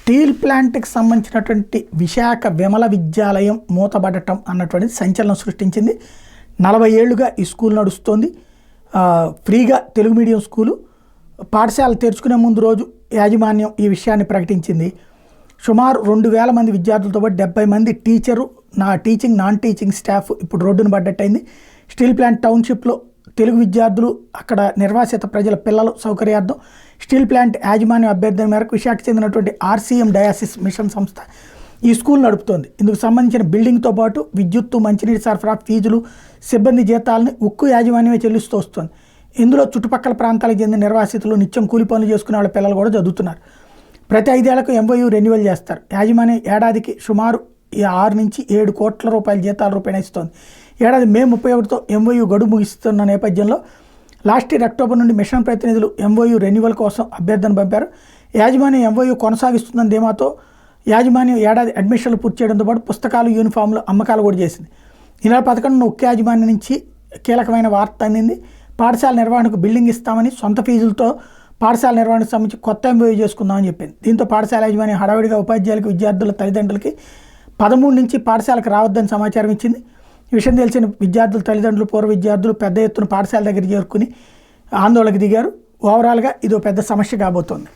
Steel ప్లాంట్కి సంబంధించినటువంటి విశాఖ విమల విద్యాలయం మూతబడటం అన్నటువంటిది సంచలనం సృష్టించింది. 40 ఏళ్లుగా ఈ స్కూల్ నడుస్తోంది. ఫ్రీగా తెలుగు మీడియం స్కూలు. పాఠశాల తెరుచుకునే ముందు రోజు యాజమాన్యం ఈ విషయాన్ని ప్రకటించింది. సుమారు 2000 మంది విద్యార్థులతో పాటు 70 మంది టీచింగ్ నాన్ టీచింగ్ స్టాఫ్ ఇప్పుడు రోడ్డును పడ్డట్టయింది. స్టీల్ ప్లాంట్ టౌన్షిప్లో తెలుగు విద్యార్థులు, అక్కడ నిర్వాసిత ప్రజల పిల్లల సౌకర్యార్థం స్టీల్ ప్లాంట్ యాజమాన్యం అభ్యర్థన మేరకు విశాఖ చెందినటువంటి ఆర్సీఎం డయాసిస్ మిషన్ సంస్థ ఈ స్కూల్ నడుపుతోంది. ఇందుకు సంబంధించిన బిల్డింగ్తో పాటు విద్యుత్తు, మంచినీటి సరఫరా, ఫీజులు, సిబ్బంది జీతాలని ఉక్కు యాజమాన్యమే చెల్లిస్తూ వస్తుంది. ఇందులో చుట్టుపక్కల ప్రాంతాలకు చెందిన నిర్వాసితులు, నిత్యం కూలి పనులు చేసుకునే వాళ్ళ పిల్లలు కూడా చదువుతున్నారు. ప్రతి 5 ఏళ్లకు MOU రెన్యువల్ చేస్తారు. యాజమాన్యం ఏడాదికి సుమారు 6 నుంచి 7 కోట్ల రూపాయల జీతాల రూపాయన ఇస్తోంది. ఏడాది మే 31తో MOU గడువు ముగిస్తున్న నేపథ్యంలో లాస్ట్ ఇయర్ అక్టోబర్ నుండి మిషన్ ప్రతినిధులు MOU రెన్యువల్ కోసం అభ్యర్థన పంపారు. యాజమాన్యం MOU కొనసాగిస్తుందని ధీమాతో యాజమాన్యం ఏడాది అడ్మిషన్లు పూర్తి చేయడంతో పాటు పుస్తకాలు, యూనిఫామ్లు అమ్మకాలు కూడా చేసింది. ఈ నెల 11న ఉక్కు యాజమాన్యం నుంచి కీలకమైన వార్త అందింది. పాఠశాల నిర్వహణకు బిల్డింగ్ ఇస్తామని, సొంత ఫీజులతో పాఠశాల నిర్వహణకు సంబంధించి కొత్త MOU చేసుకుందామని చెప్పింది. దీంతో పాఠశాల యాజమాన్యం హడావిడిగా ఉపాధ్యాయులకు, విద్యార్థుల తల్లిదండ్రులకి 13 నుంచి పాఠశాలకు రావద్దని సమాచారం ఇచ్చింది. ఈ విషయం తెలిసిన విద్యార్థుల తల్లిదండ్రులు, పూర్వ విద్యార్థులు పెద్ద ఎత్తున పాఠశాల దగ్గర చేరుకుని ఆందోళనకు దిగారు. ఓవరాల్గా ఇదో పెద్ద సమస్య కాబోతోంది.